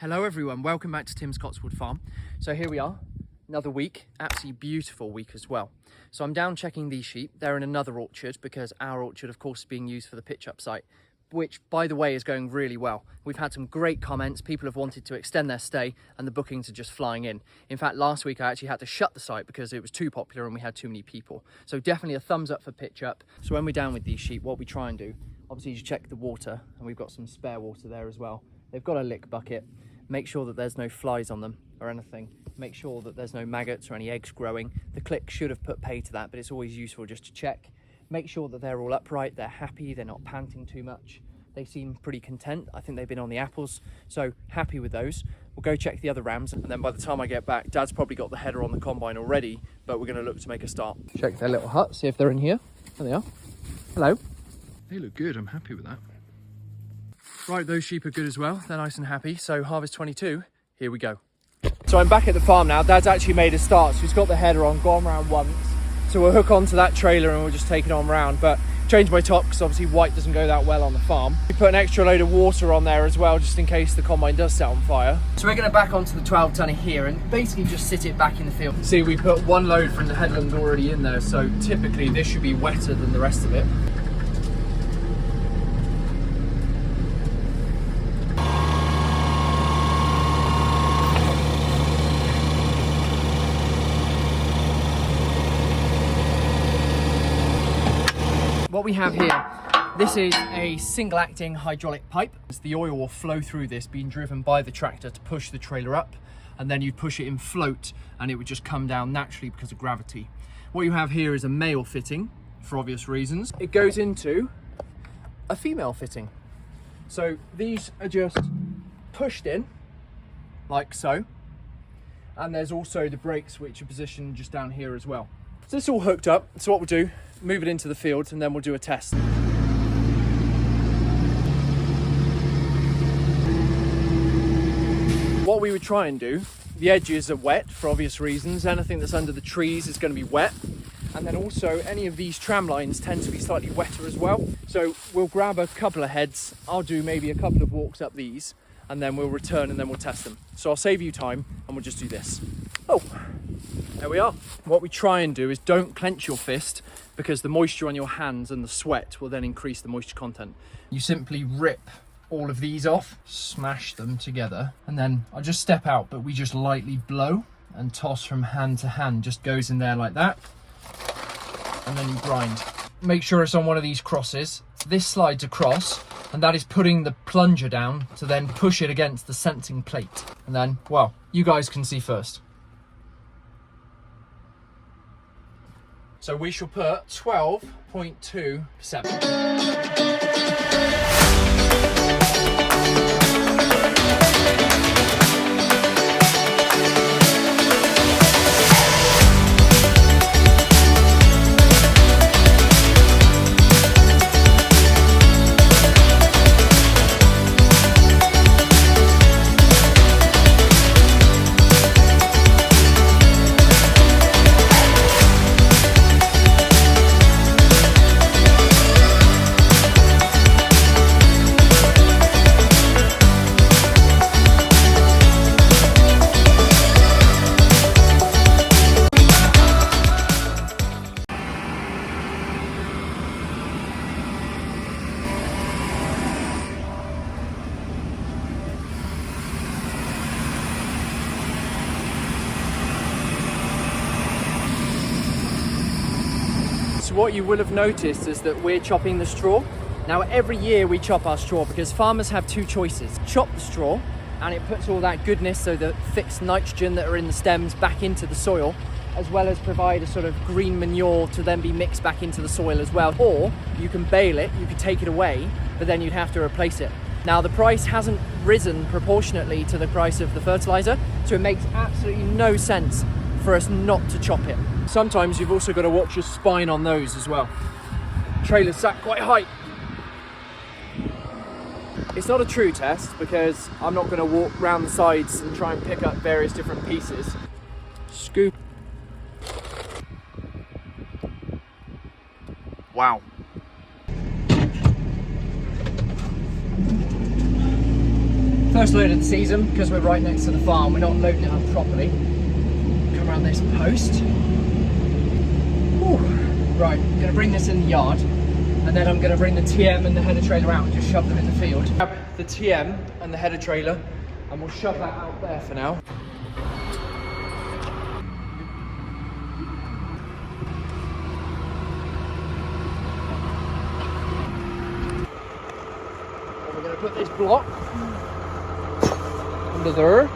Hello everyone, welcome back to Tim's Cotteswold farm. So here we are, another week, absolutely beautiful week as well. So I'm down checking these sheep. They're in another orchard because our orchard of course is being used for the pitch up site, which by the way is going really well. We've had some great comments, people have wanted to extend their stay and the bookings are just flying in. In fact, last week I actually had to shut the site because it was too popular and we had too many people. So definitely a thumbs up for pitch up. So when we're down with these sheep, what we try and do, obviously you check the water, and we've got some spare water there as well. They've got a lick bucket. Make sure that there's no flies on them or anything. Make sure that there's no maggots or any eggs growing. The click should have put pay to that, but it's always useful just to check. Make sure that they're all upright, they're happy, they're not panting too much. They seem pretty content. I think they've been on the apples, so happy with those. We'll go check the other rams, and then by the time I get back, Dad's probably got the header on the combine already, but we're gonna look to make a start. Check their little hut, see if they're in here. There they are. Hello. They look good, I'm happy with that. Right, those sheep are good as well. They're nice and happy. So harvest 22, here we go. So I'm back at the farm now. Dad's actually made a start. So he's got the header on, gone round once. So we'll hook onto that trailer and we'll just take it on round. But change my top because obviously white doesn't go that well on the farm. We put an extra load of water on there as well, just in case the combine does set on fire. So we're going to back onto the 12 tonner here and basically just sit it back in the field. See, we put one load from the headland already in there. So typically this should be wetter than the rest of it. What we have here, this is a single acting hydraulic pipe. The oil will flow through this, being driven by the tractor to push the trailer up, and then you push it in float and it would just come down naturally because of gravity. What you have here is a male fitting for obvious reasons. It goes into a female fitting. So these are just pushed in like so. And there's also the brakes which are positioned just down here as well. So it's all hooked up. So what we'll do, move it into the field and then we'll do a test. What we would try and do, the edges are wet for obvious reasons. Anything that's under the trees is going to be wet. And then also any of these tram lines tend to be slightly wetter as well. So we'll grab a couple of heads. I'll do maybe a couple of walks up these and then we'll return and then we'll test them. So I'll save you time and we'll just do this. Oh, there we are. What we try and do is don't clench your fist because the moisture on your hands and the sweat will then increase the moisture content. You simply rip all of these off, smash them together, and then I'll just step out, but we just lightly blow and toss from hand to hand, just goes in there like that, and then you grind. Make sure it's on one of these crosses. This slides across, and that is putting the plunger down to then push it against the sensing plate. And then, well, you guys can see first. So we shall put 12.2%. So what you will have noticed is that we're chopping the straw. Now every year we chop our straw because farmers have two choices. Chop the straw and it puts all that goodness, so the fixed nitrogen that are in the stems, back into the soil, as well as provide a sort of green manure to then be mixed back into the soil as well. Or you can bale it, you could take it away, but then you'd have to replace it. Now the price hasn't risen proportionately to the price of the fertilizer, so it makes absolutely no sense for us not to chop it. Sometimes you've also got to watch your spine on those as well. Trailer's sat quite high. It's not a true test because I'm not going to walk round the sides and try and pick up various different pieces. Scoop. Wow. First load of the season, because we're right next to the farm, we're not loading it up properly. Come around this post. Whew. Right, I'm going to bring this in the yard, and then I'm going to bring the TM and the header trailer out and just shove them in the field. Grab the TM and the header trailer, and we'll shove that out there for now. And we're going to put this block under there.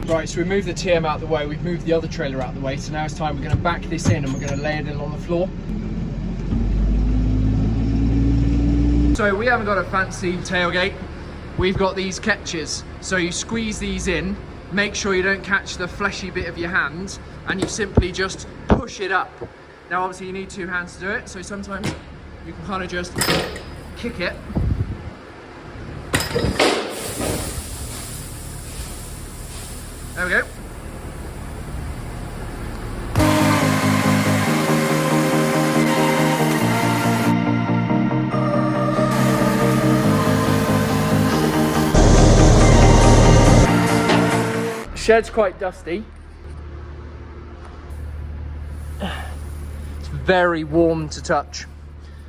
Right, so we moved the TM out of the way, we've moved the other trailer out of the way, so now it's time we're going to back this in and we're going to lay it in on the floor. So we haven't got a fancy tailgate, we've got these catches. So you squeeze these in, make sure you don't catch the fleshy bit of your hand, and you simply just push it up. Now obviously you need two hands to do it, so sometimes you can kind of just kick it. There we go. Shed's quite dusty. It's very warm to touch,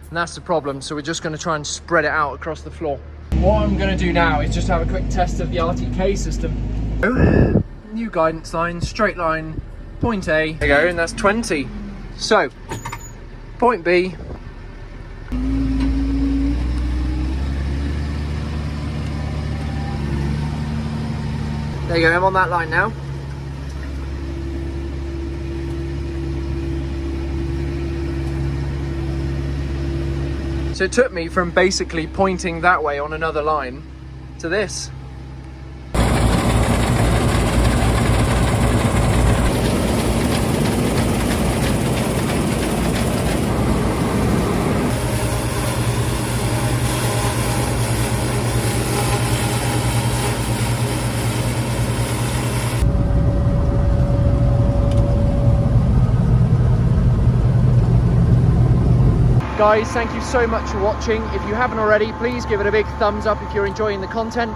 and that's the problem. So we're just going to try and spread it out across the floor. What I'm going to do now is just have a quick test of the Rtk system. New guidance line, straight line, point A. There you go, and that's 20. So, point B. There you go, I'm on that line now. So it took me from basically pointing that way on another line to this. Guys, thank you so much for watching. If you haven't already, please give it a big thumbs up if you're enjoying the content.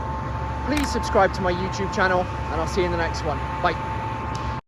Please subscribe to my YouTube channel, and I'll see you in the next one. Bye.